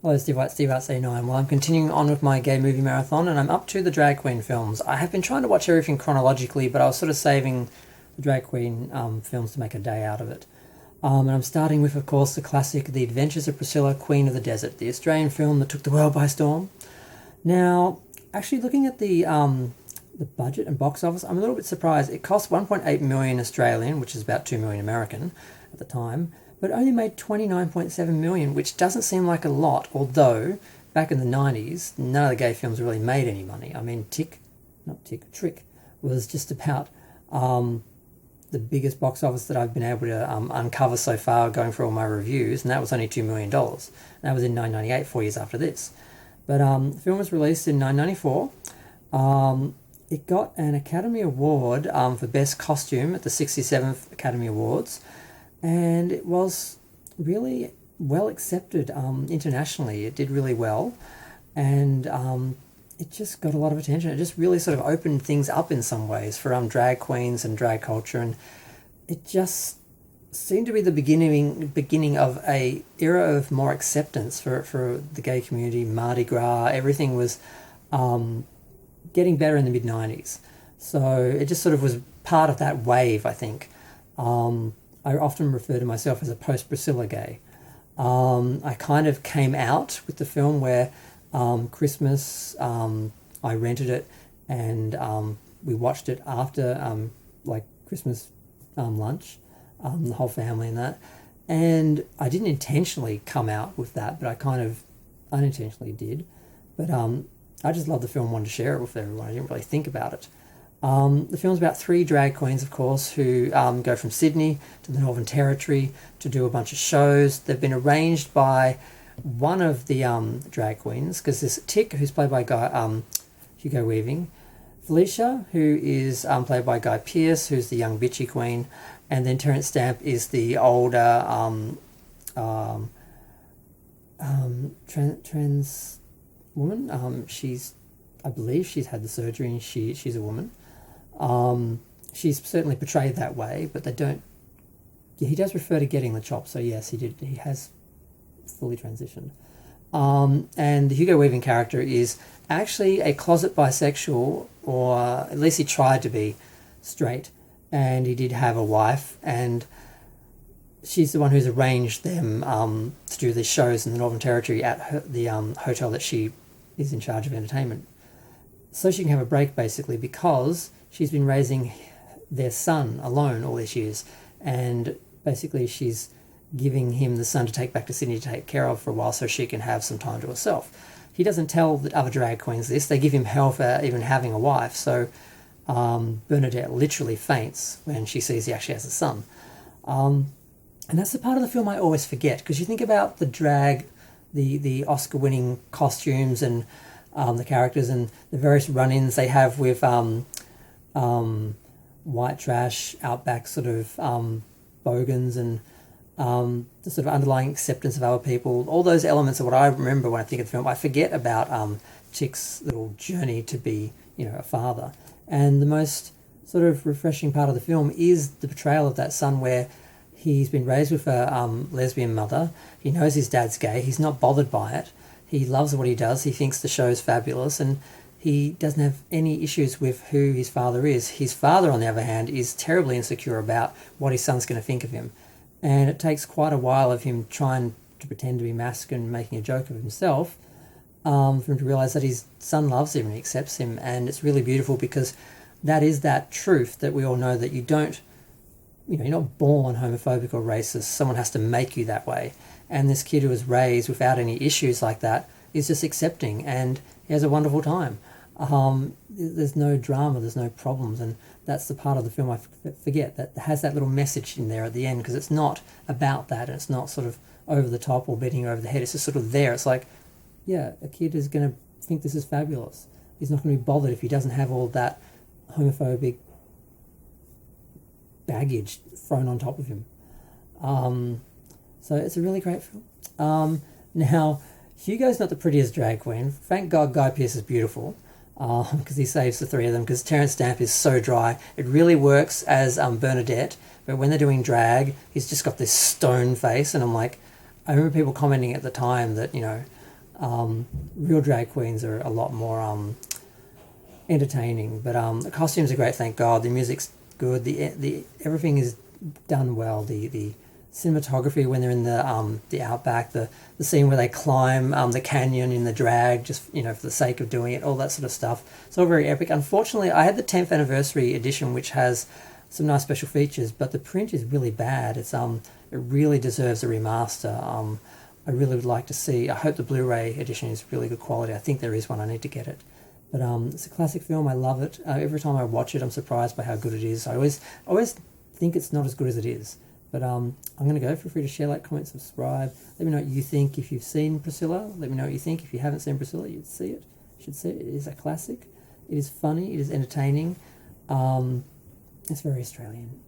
Hello, Steve White, Steve Arts 89. Well, I'm continuing on with my gay movie marathon, and I'm up to the drag queen films. I have been trying to watch everything chronologically, but I was sort of saving the drag queen films to make a day out of it. And I'm starting with, of course, the classic The Adventures of Priscilla, Queen of the Desert, the Australian film that took the world by storm. Now, actually looking at the budget and box office, I'm a little bit surprised. It cost 1.8 million Australian, which is about 2 million American at the time, but only made 29.7 million, which doesn't seem like a lot, although back in the 90s, none of the gay films really made any money. I mean, Trick was just about the biggest box office that I've been able to uncover so far going through all my reviews, and that was only $2 million. And that was in 1998, 4 years after this. But the film was released in 1994. It got an Academy Award for Best Costume at the 67th Academy Awards, and it was really well accepted internationally. It did really well, and it just got a lot of attention. It just really sort of opened things up in some ways for drag queens and drag culture, and it just seemed to be the beginning of a era of more acceptance for the gay community. Mardi Gras, everything was getting better in the mid-90s. So it just sort of was part of that wave, I think. I often refer to myself as a post-Priscilla gay. I kind of came out with the film where Christmas, I rented it, and we watched it after like Christmas lunch, the whole family and that. And I didn't intentionally come out with that, but I kind of unintentionally did. But I just loved the film, wanted to share it with everyone. I didn't really think about it. The film's about 3 drag queens, of course, who go from Sydney to the Northern Territory to do a bunch of shows. They've been arranged by one of the drag queens, because there's Tick, who's played by Hugo Weaving, Felicia, who is played by Guy Pearce, who's the young bitchy queen, and then Terence Stamp is the older trans woman. I believe she's had the surgery, and she's a woman. She's certainly portrayed that way, but they don't. Yeah, he does refer to getting the chop, so yes, he did. He has fully transitioned. And the Hugo Weaving character is actually a closet bisexual, or at least he tried to be straight, and he did have a wife, and she's the one who's arranged them to do these shows in the Northern Territory at the hotel that she is in charge of entertainment, so she can have a break, basically, because she's been raising their son alone all these years, and basically she's giving him the son to take back to Sydney to take care of for a while so she can have some time to herself. He doesn't tell the other drag queens this. They give him hell for even having a wife, so Bernadette literally faints when she sees he actually has a son. And that's the part of the film I always forget, because you think about the drag, the Oscar-winning costumes and the characters and the various run-ins they have with white trash, outback sort of bogans, and the sort of underlying acceptance of other people. All those elements are what I remember when I think of the film. I forget about Chick's little journey to be, a father. And the most sort of refreshing part of the film is the portrayal of that son, where he's been raised with a lesbian mother. He knows his dad's gay. He's not bothered by it. He loves what he does. He thinks the show's fabulous, and he doesn't have any issues with who his father is. His father, on the other hand, is terribly insecure about what his son's going to think of him. And it takes quite a while of him trying to pretend to be masculine and making a joke of himself for him to realise that his son loves him and accepts him. And it's really beautiful, because that is that truth that we all know, that you don't, you're not born homophobic or racist. Someone has to make you that way. And this kid who was raised without any issues like that is just accepting, and he has a wonderful time. There's no drama, there's no problems, and that's the part of the film I forget, that has that little message in there at the end, because it's not about that, and it's not sort of over the top or beating you over the head. It's just sort of there. It's like, yeah, a kid is going to think this is fabulous. He's not going to be bothered if he doesn't have all that homophobic baggage thrown on top of him. So it's a really great film. Now, Hugo's not the prettiest drag queen. Thank God Guy Pearce is beautiful, because he saves the 3 of them, because Terence Stamp is so dry. It really works as Bernadette, but when they're doing drag, he's just got this stone face, and I'm like, I remember people commenting at the time that, Real drag queens are a lot more entertaining, but the costumes are great, thank God. The music's good. The everything is done well. The cinematography when they're in the outback, the scene where they climb the canyon in the drag, just for the sake of doing it, all that sort of stuff. It's all very epic. Unfortunately, I had the 10th anniversary edition, which has some nice special features, but the print is really bad. It really deserves a remaster. I really would like to see. I hope the Blu-ray edition is really good quality. I think there is one. I need to get it. But it's a classic film. I love it. Every time I watch it, I'm surprised by how good it is. I always think it's not as good as it is. But I'm going to go. Feel free to share, like, comment, subscribe. Let me know what you think if you've seen Priscilla. Let me know what you think. If you haven't seen Priscilla, you'd see it. You should see it. It is a classic. It is funny. It is entertaining. It's very Australian.